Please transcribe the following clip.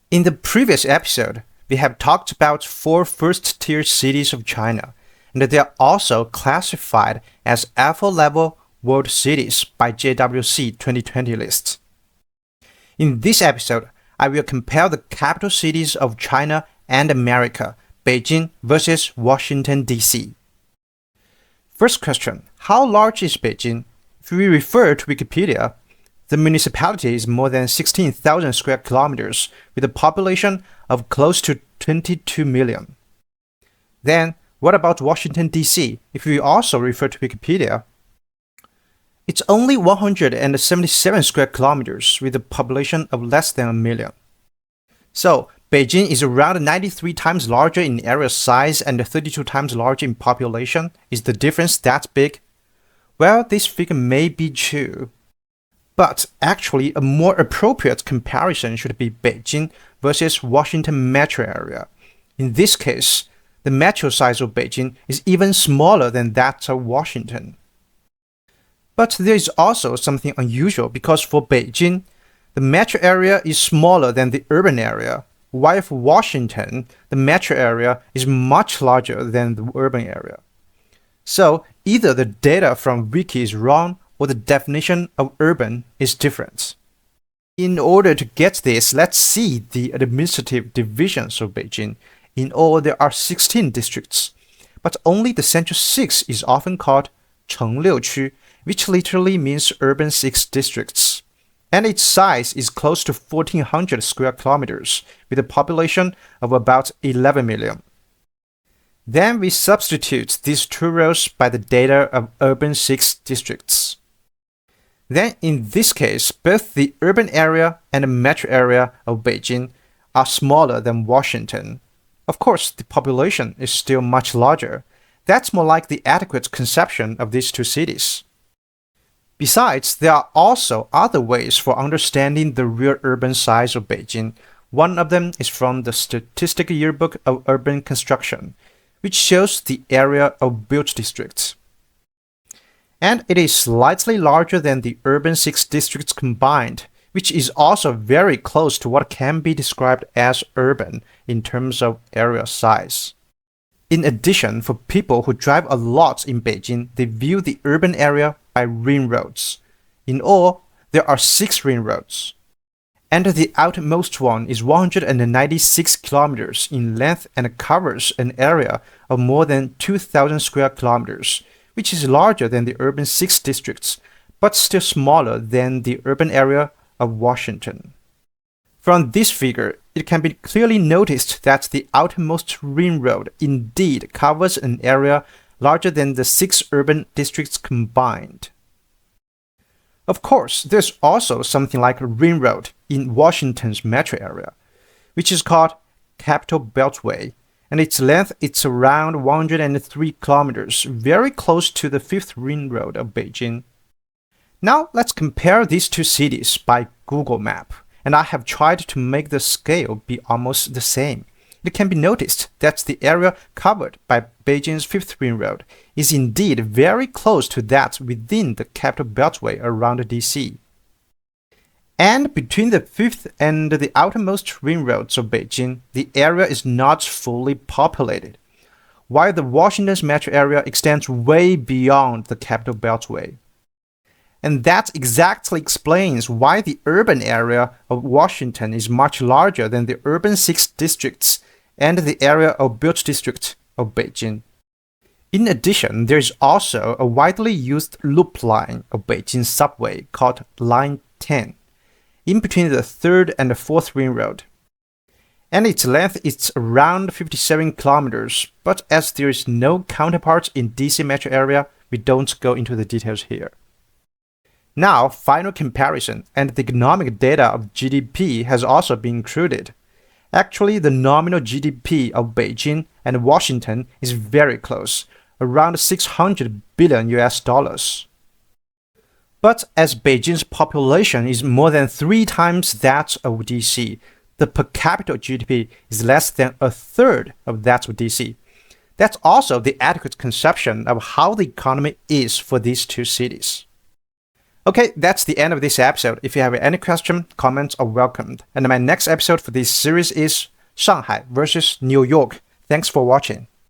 In the previous episode, we have talked about 4 first-tier cities of China, and they are also classified as Alpha-level world cities by JWC 2020 list. In this episode, I will compare the capital cities of China and America, Beijing versus Washington, D.C. First question, how large is Beijing? If we refer to Wikipedia, the municipality is more than 16,000 square kilometers with a population of close to 22 million. Then, what about Washington, D.C.? If we also refer to Wikipedia, it's only 177 square kilometers with a population of less than a million. So, Beijing is around 93 times larger in area size and 32 times larger in population. Is the difference that big? Well, this figure may be true. But actually, a more appropriate comparison should be Beijing versus Washington metro area. In this case, the metro size of Beijing is even smaller than that of Washington. But there is also something unusual because for Beijing, the metro area is smaller than the urban area, while for Washington, the metro area is much larger than the urban area. So either the data from Wiki is wrong or the definition of urban is different. In order to get this, let's see the administrative divisions of Beijing. In all, there are 16 districts, but only the central 6 is often called 城六区, which literally means urban 6 districts. And its size is close to 1,400 square kilometers, with a population of about 11 million. Then we substitute these two rows by the data of urban 6 districts. Then in this case, both the urban area and the metro area of Beijing are smaller than Washington. Of course, the population is still much larger. That's more like the adequate conception of these two cities. Besides, there are also other ways for understanding the real urban size of Beijing. One of them is from the Statistical Yearbook of Urban Construction, which shows the area of built districts. And it is slightly larger than the urban 6 districts combined, which is also very close to what can be described as urban in terms of area size. In addition, for people who drive a lot in Beijing, they view the urban area by ring roads. In all, there are 6 ring roads. And the outermost one is 196 kilometers in length and covers an area of more than 2,000 square kilometers, which is larger than the urban 6 districts, but still smaller than the urban area of Washington. From this figure, it can be clearly noticed that the outermost ring road indeed covers an area larger than the 6 urban districts combined. Of course, there's also something like a ring road in Washington's metro area, which is called Capital Beltway, and its length is around 103 kilometers, very close to the 5th ring road of Beijing. Now let's compare these two cities by Google Map, and I have tried to make the scale be almost the same. It can be noticed that the area covered by Beijing's 5th ring road is indeed very close to that within the Capital Beltway around DC. And between the 5th and the outermost ring roads of Beijing, the area is not fully populated, while the Washington's metro area extends way beyond the Capital Beltway. And that exactly explains why the urban area of Washington is much larger than the urban 6 districts and the area of built district of Beijing. In addition, there is also a widely used loop line of Beijing subway called Line 10, in between the 3rd and the 4th ring road. And its length is around 57 kilometers, but as there is no counterpart in DC metro area, we don't go into the details here. Now, final comparison and the economic data of GDP has also been included. Actually, the nominal GDP of Beijing and Washington is very close, around 600 billion US dollars. But as Beijing's population is more than 3 times that of DC, the per capita GDP is less than a third of that of DC. That's also the adequate conception of how the economy is for these two cities. Okay, that's the end of this episode. If you have any question, comments are welcomed. And my next episode for this series is Shanghai versus New York. Thanks for watching.